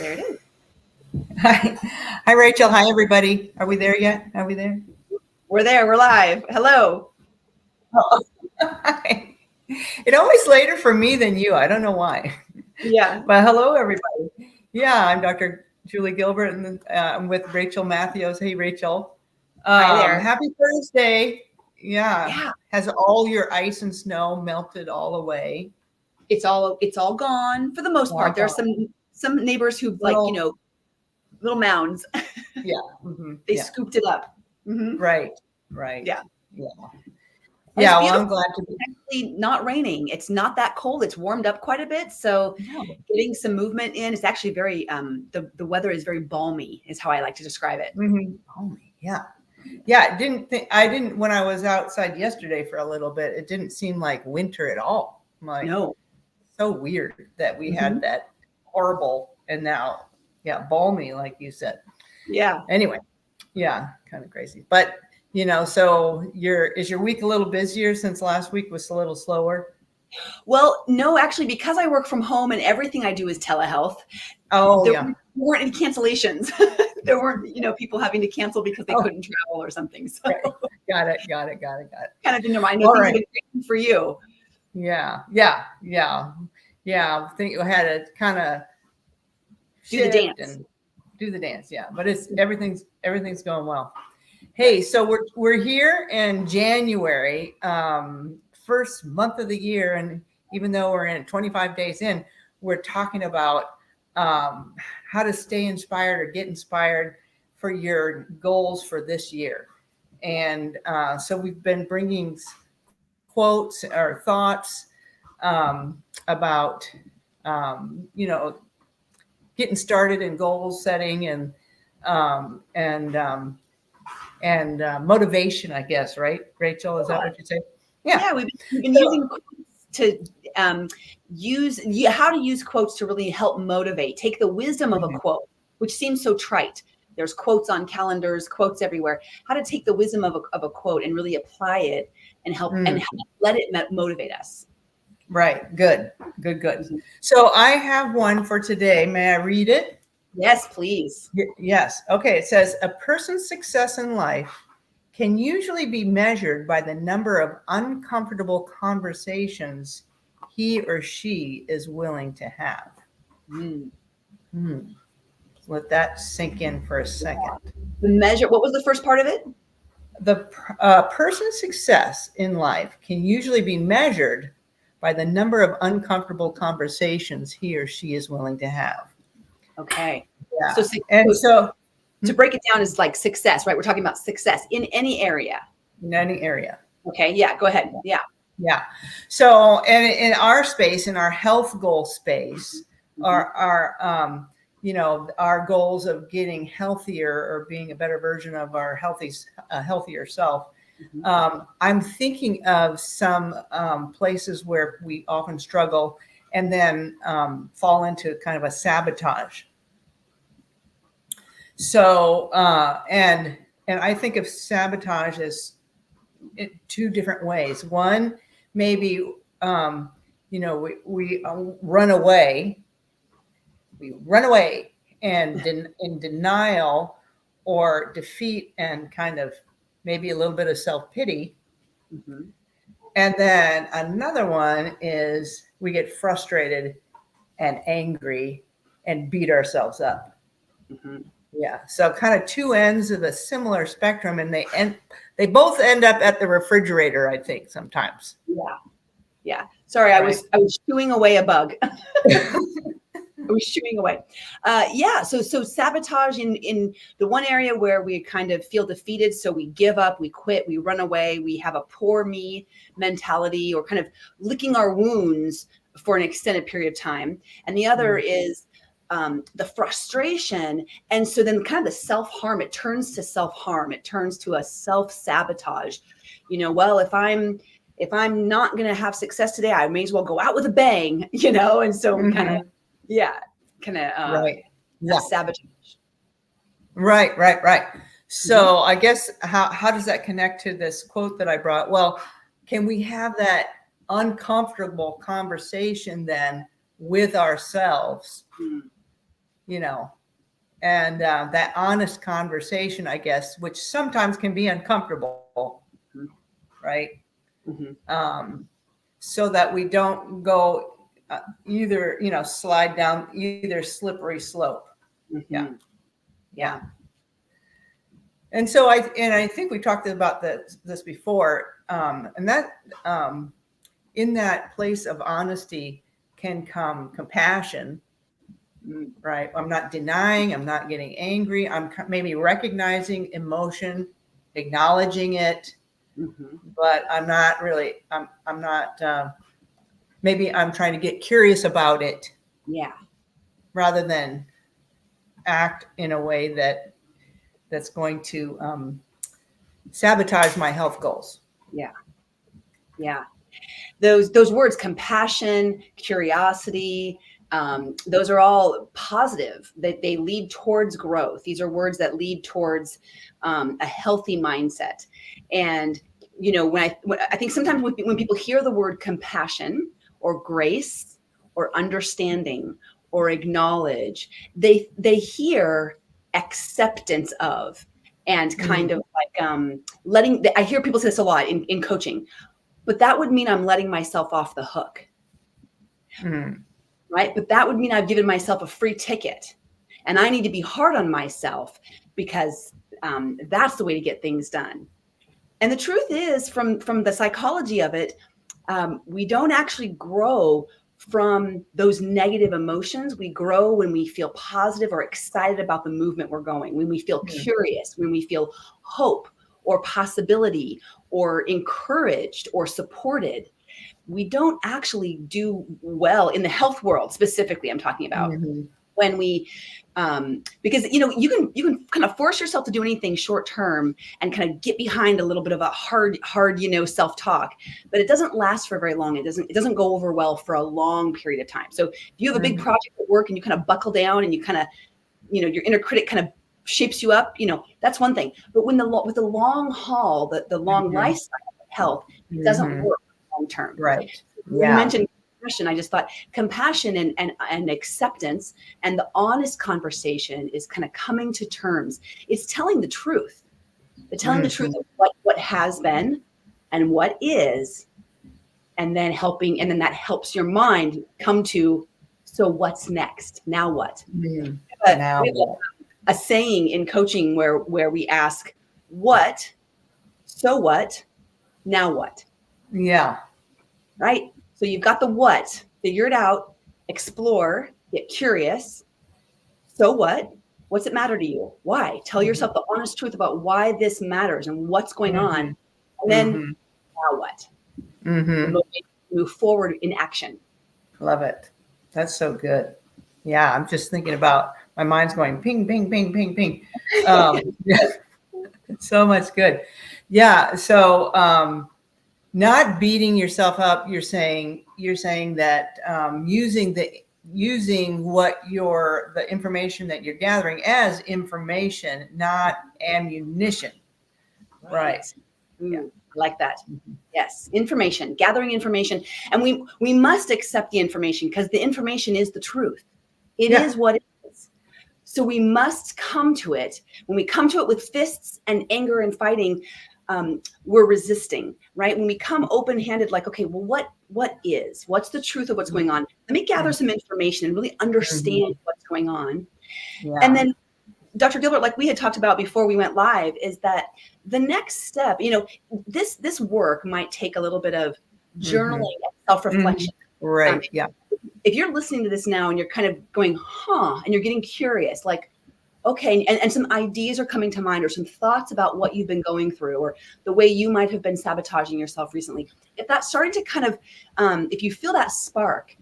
There it is. Hi. Hi, Rachel. Hi, everybody. Are we there yet? Are we there? We're there. We're live. Hello. Oh. Hi. It's always later for me than you. I don't know why. Yeah. But hello, everybody. Yeah, I'm Dr. Julie Gilbert, and I'm with Rachel Matthews. Hey, Rachel. Hi there. Happy Thursday. Yeah. Yeah. Has all your ice and snow melted all away? It's all gone for the most part. There are some neighbors who little mounds. Yeah. Mm-hmm. They scooped it up. Mm-hmm. Right. Right. Yeah. Yeah. And Yeah. Well, I'm glad to be. It's actually not raining. It's not that cold. It's warmed up quite a bit. So getting some movement in, it's actually very, the weather is very balmy is how I like to describe it. Mm-hmm. Balmy. Yeah. Yeah. I didn't, when I was outside yesterday for a little bit, it didn't seem like winter at all. Like, no. So weird that we had that horrible and now, balmy, like you said. Yeah. Anyway. Yeah. Kind of crazy. But, so is your week a little busier since last week was a little slower? Well, no, actually, because I work from home and everything I do is telehealth. Oh, there weren't any cancellations. There weren't, people having to cancel because they couldn't travel or something. So right. Got it. Kind of didn't know. I know things have been great for you. Yeah. I think you had to kind of do the dance. Do the dance, yeah. But everything's going well. Hey, so we're here in January, first month of the year, and even though we're in 25 days in, we're talking about how to stay inspired or get inspired for your goals for this year. And so we've been bringing quotes or thoughts about getting started in goal setting and motivation, I guess, right, Rachel? Is that what you say? Yeah, we've been using quotes to how to use quotes to really help motivate. Take the wisdom of a quote, which seems so trite. There's quotes on calendars, quotes everywhere. How to take the wisdom of a quote and really apply it and help let it motivate us. Right. Good. So I have one for today. May I read it? Yes, please. Yes. Okay. It says, a person's success in life can usually be measured by the number of uncomfortable conversations he or she is willing to have. Let that sink in for a second. The measure, what was the first part of it? The person's success in life can usually be measured by the number of uncomfortable conversations he or she is willing to have. Okay. Yeah. So to break it down is like success, right? We're talking about success in any area. In any area. Okay. Yeah. Go ahead. Yeah. Yeah. So, and in our space, in our health goal space, our goals of getting healthier or being a better version of our healthier self. I'm thinking of some places where we often struggle and then fall into kind of a sabotage. So, and I think of sabotage as in two different ways. One, maybe, we run away. We run away and in denial or defeat and kind of maybe a little bit of self-pity. And then another one is we get frustrated and angry and beat ourselves up. Yeah. So kind of two ends of a similar spectrum, and they both end up at the refrigerator, I think, sometimes. Yeah. Sorry, I was chewing away a bug. I was chewing away. So sabotage in the one area where we kind of feel defeated. So we give up, we quit, we run away, we have a poor me mentality, or kind of licking our wounds for an extended period of time. And the other is the frustration. And so then kind of the self-harm, it turns to self-harm. It turns to a self-sabotage. Well, if I'm not going to have success today, I may as well go out with a bang, and so kind of sabotage. Right. So I guess how does that connect to this quote that I brought? Well, can we have that uncomfortable conversation then with ourselves you know, and that honest conversation, I guess, which sometimes can be uncomfortable, right? So that we don't go either, slide down either slippery slope. Yeah. And so I think we talked about this before, and that in that place of honesty can come compassion, right? I'm not denying, I'm not getting angry. I'm maybe recognizing emotion, acknowledging it, but I'm not really, I'm not, maybe I'm trying to get curious about it. Yeah. Rather than act in a way that's going to sabotage my health goals. Yeah. Yeah. Those words, compassion, curiosity, those are all positive. That they lead towards growth. These are words that lead towards a healthy mindset. And when I think sometimes when people hear the word compassion or grace or understanding or acknowledge, they hear acceptance of, and kind of like letting. I hear people say this a lot in coaching. But that would mean I'm letting myself off the hook, right? But that would mean I've given myself a free ticket, and I need to be hard on myself because that's the way to get things done. And the truth is, from the psychology of it, we don't actually grow from those negative emotions. We grow when we feel positive or excited about the movement we're going, when we feel curious, when we feel hope or possibility or encouraged or supported. We don't actually do well in the health world, specifically I'm talking about, when we because you can kind of force yourself to do anything short term and kind of get behind a little bit of a hard self-talk, but it doesn't last for very long. It doesn't go over well for a long period of time. So if you have a big project at work and you kind of buckle down and you kind of your inner critic kind of shapes you up, that's one thing. But when with the long haul, the long lifestyle of health, it doesn't work long term. Right. Yeah. You mentioned compassion. I just thought compassion and acceptance and the honest conversation is kind of coming to terms. It's telling the truth. It's telling the truth of what has been and what is, and then that helps your mind come to, so what's next? Now what? But now what? A saying in coaching where we ask, what, so what, now what? Yeah. Right? So you've got the what, figure it out, explore, get curious. So what? What's it matter to you? Why? Tell yourself the honest truth about why this matters and what's going on. And then now what? Move forward in action. Love it. That's so good. Yeah, I'm just thinking about, my mind's going ping, ping, ping, ping, ping. So much good. Yeah. So not beating yourself up. You're saying that using what the information that you're gathering as information, not ammunition. Right. Yeah. I like that. Yes. Information, gathering information. And we must accept the information because the information is the truth. It is what it is. So we must come to it. When we come to it with fists and anger and fighting, we're resisting, right? When we come open-handed, like, okay, well, what's the truth of what's going on? Let me gather some information and really understand what's going on. Yeah. And then Dr. Gilbert, like we had talked about before we went live, is that the next step, this work might take a little bit of journaling and self-reflection. Right. Yeah. If you're listening to this now and you're kind of going, and you're getting curious, like, okay, and some ideas are coming to mind or some thoughts about what you've been going through or the way you might have been sabotaging yourself recently. If that's starting to kind of, if you feel that spark,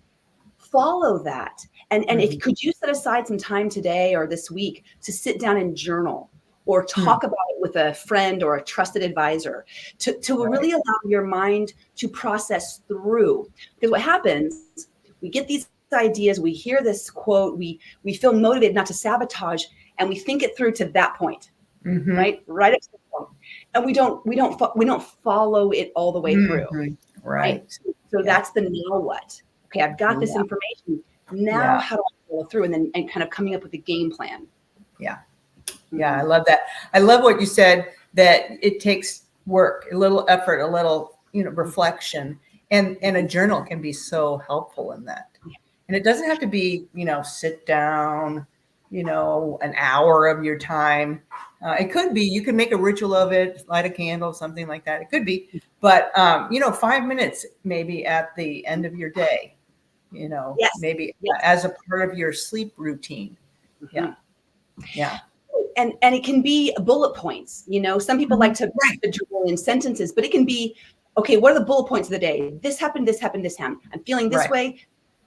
follow that. And if could you set aside some time today or this week to sit down and journal or talk about it with a friend or a trusted advisor to really allow your mind to process through. Because what happens, we get these ideas, we hear this quote, we feel motivated not to sabotage, and we think it through to that point, right up to the point, and we don't follow it all the way through, right? So that's the now what. Okay, I've got this information. Now, how do I follow through, and kind of coming up with a game plan. Yeah. Yeah. I love that. I love what you said, that it takes work, a little effort, a little, reflection, and a journal can be so helpful in that. And it doesn't have to be, sit down, an hour of your time. It could be, you can make a ritual of it, light a candle, something like that. It could be, but 5 minutes maybe at the end of your day, Yes. maybe Yes. as a part of your sleep routine. Mm-hmm. Yeah. Yeah. And it can be bullet points. Some people like to journal in sentences, but it can be, okay, what are the bullet points of the day? This happened, this happened, this happened. I'm feeling this way.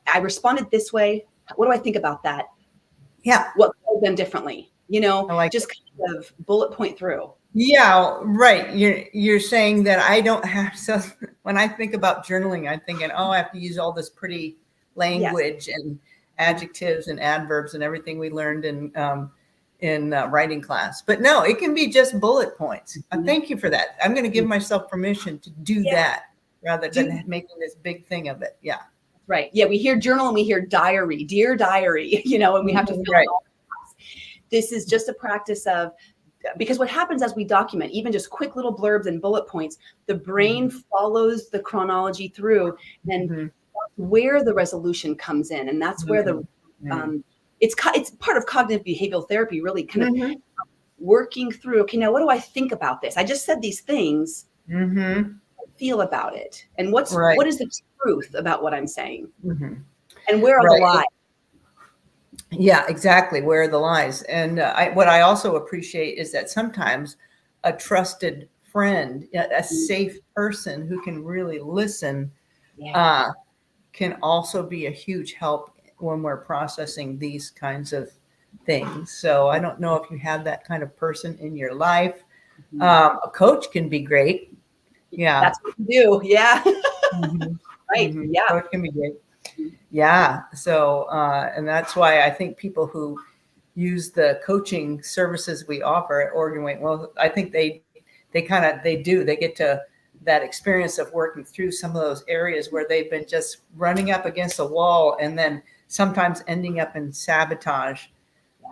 I responded this way. What do I think about that? Yeah. What could I have done differently? Just kind of bullet point through. Yeah, right. You're saying that I don't have, so when I think about journaling, I'm thinking, I have to use all this pretty language and adjectives and adverbs and everything we learned in writing class. But no, it can be just bullet points. Thank you for that. I'm going to give myself permission to do that rather than making this big thing of it. Yeah. Right. Yeah. We hear journal and we hear diary, dear diary, and we have to fill it all. This is just a practice of, because what happens as we document, even just quick little blurbs and bullet points, the brain follows the chronology through, and where the resolution comes in. And that's where it's part of cognitive behavioral therapy, really kind of working through, okay, now what do I think about this? I just said these things. Feel about it, and what is the truth about what I'm saying, and where are the lies? Yeah, exactly. Where are the lies? And what I also appreciate is that sometimes a trusted friend, a safe person who can really listen, can also be a huge help when we're processing these kinds of things. So I don't know if you have that kind of person in your life. A coach can be great. Yeah. That's what we do. Yeah. Right. Yeah. Coach can be great. Yeah. So, and that's why I think people who use the coaching services we offer at Oregon Way, well, I think they get to that experience of working through some of those areas where they've been just running up against a wall and then sometimes ending up in sabotage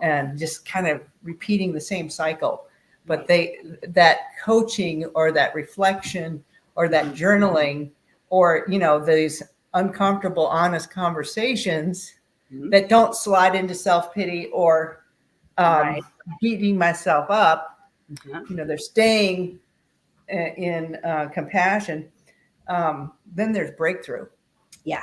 and just kind of repeating the same cycle. But that coaching or that reflection or that journaling or, these uncomfortable, honest conversations that don't slide into self-pity or beating myself up, they're staying in compassion, then there's breakthrough. Yeah,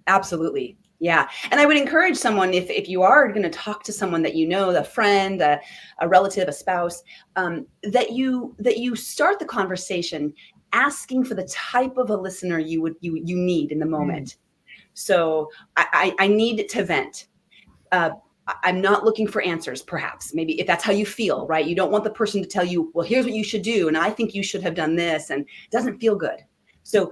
absolutely. Yeah. And I would encourage someone, if you are going to talk to someone that a friend, a relative, a spouse, that you start the conversation asking for the type of a listener you need in the moment. So I need to vent. I'm not looking for answers, perhaps. Maybe if that's how you feel, right? You don't want the person to tell you, well, here's what you should do, and I think you should have done this, and it doesn't feel good. So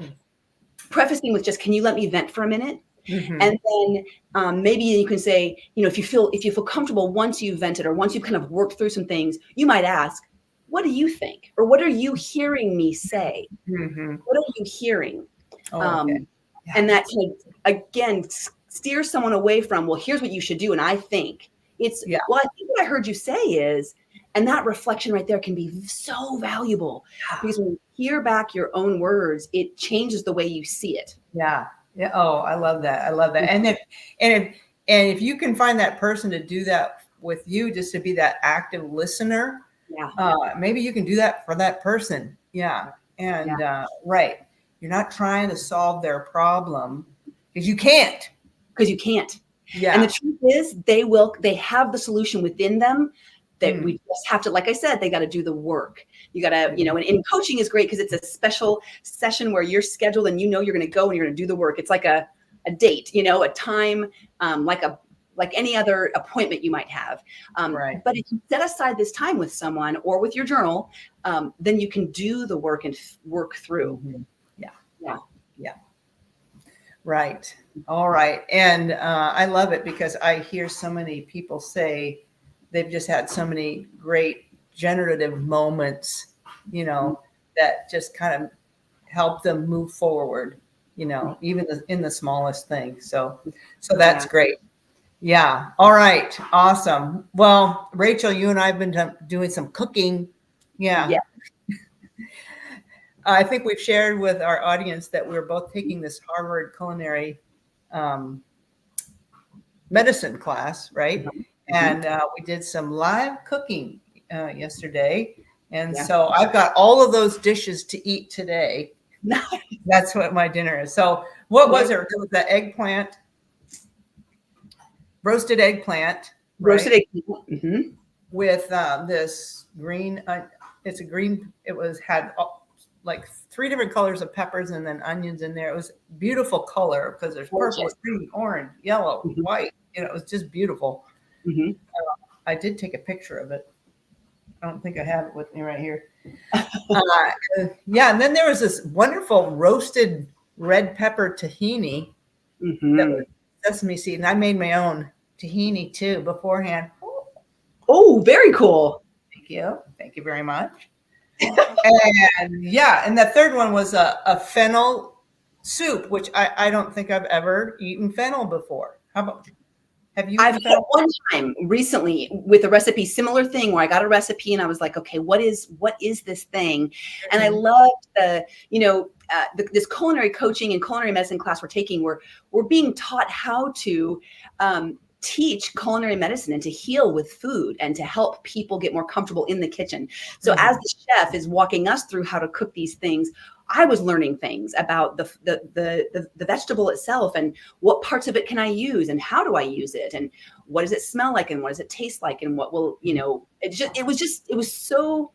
prefacing with just, can you let me vent for a minute? And then maybe you can say, if you feel comfortable, once you've vented or once you've kind of worked through some things, you might ask, what do you think? Or what are you hearing me say? What are you hearing? And that can, again, steer someone away from, well, here's what you should do. And I think it's, well, I think what I heard you say is, and that reflection right there can be so valuable because when you hear back your own words, it changes the way you see it. Yeah. Yeah. Oh, I love that. I love that. And if you can find that person to do that with you, just to be that active listener, maybe you can do that for that person. Yeah. And right. You're not trying to solve their problem because you can't. Yeah. And the truth is they have the solution within them that we just have to, like I said, they got to do the work. You got to, and coaching is great because it's a special session where you're scheduled and you're going to go and you're going to do the work. It's like a date, a time, like any other appointment you might have. But if you set aside this time with someone or with your journal, then you can do the work and work through. Yeah. Right. All right. And I love it because I hear so many people say they've just had so many great generative moments, that just kind of help them move forward, even in the smallest thing. So that's great. Yeah. All right. Awesome. Well, Rachel, you and I have been doing some cooking. Yeah. Yeah. I think we've shared with our audience that we're both taking this Harvard culinary medicine class, right? Mhm. And we did some live cooking yesterday. And Yeah. so I've got all of those dishes to eat today. Nice. That's what my dinner is. So what was it? There was the eggplant, roasted eggplant, Roasted right? egg. Mhm. With this green, it's a green, had like 3 different colors of peppers and then onions in there. It was beautiful color because there's purple, Gorgeous. green, orange, yellow, Mhm. white. It was just beautiful. Mhm. I did take a picture of it. I don't think I have it with me right here. Yeah, and then there was this wonderful roasted red pepper tahini that was Mhm. sesame seed, and I made my own tahini too beforehand. Oh, very cool. Thank you very much. And yeah, and the third one was a fennel soup, which I don't think I've ever eaten fennel before. How about you? Have you I've eaten had fennel? one time recently with a recipe, similar thing where I got a recipe and I was like, okay, what is this thing? And I loved this culinary coaching and culinary medicine class we're taking. We're being taught how to teach culinary medicine and to heal with food and to help people get more comfortable in the kitchen. So as the chef is walking us through how to cook these things, I was learning things about the vegetable itself and what parts of it can I use and how do I use it and what does it smell like and what does it taste like and what will, it was so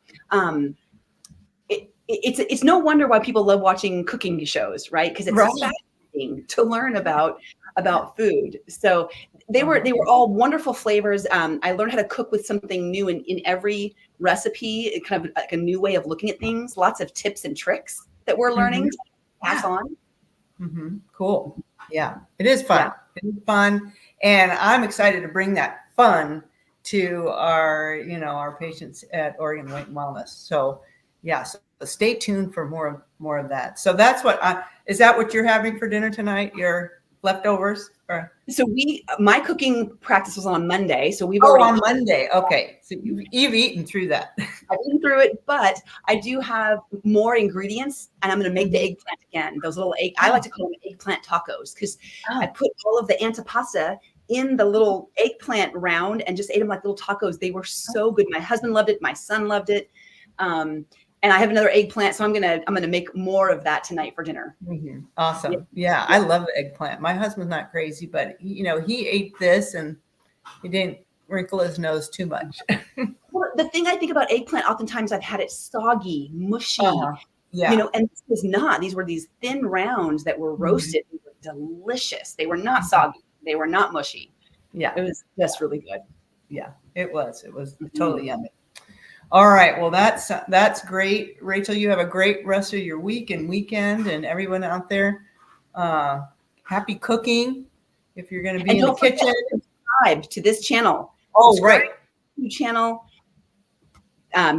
it's no wonder why people love watching cooking shows, right? Because it's fascinating to learn about food. So they were all wonderful flavors. I learned how to cook with something new in every recipe, kind of like a new way of looking at things, lots of tips and tricks that we're learning to pass on. Cool. Yeah, it is fun. Yeah. It is fun. And I'm excited to bring that fun to our patients at Oregon Weight and Wellness. So yeah, so stay tuned for more of that. So that's is that what you're having for dinner tonight? Your leftovers? So my cooking practice was on Monday. So we've on Monday. Okay. So you've eaten through that. I've eaten through it, but I do have more ingredients and I'm going to make the eggplant again. Those little I like to call them eggplant tacos because I put all of the antipasta in the little eggplant round and just ate them like little tacos. They were so good. My husband loved it. My son loved it. And I have another eggplant, so I'm gonna make more of that tonight for dinner. Awesome. Yeah, I love eggplant. My husband's not crazy, but he ate this and he didn't wrinkle his nose too much. Well, the thing I think about eggplant, oftentimes I've had it soggy, mushy, yeah. And this was not. These were these thin rounds that were roasted. They were delicious. They were not soggy. They were not mushy. Yeah. It was just really good. Yeah, it was. It was totally yummy. All right. Well, that's great. Rachel, you have a great rest of your week and weekend, and everyone out there, happy cooking. If you're going to be in the kitchen, subscribe to this channel. Right. Channel.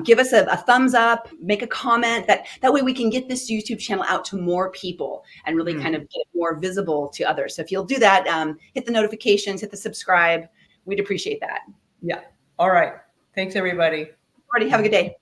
Give us a thumbs up, make a comment. That way we can get this YouTube channel out to more people and really kind of get it more visible to others. So if you'll do that, hit the notifications, hit the subscribe. We'd appreciate that. Yeah. All right. Thanks, everybody. Have a good day.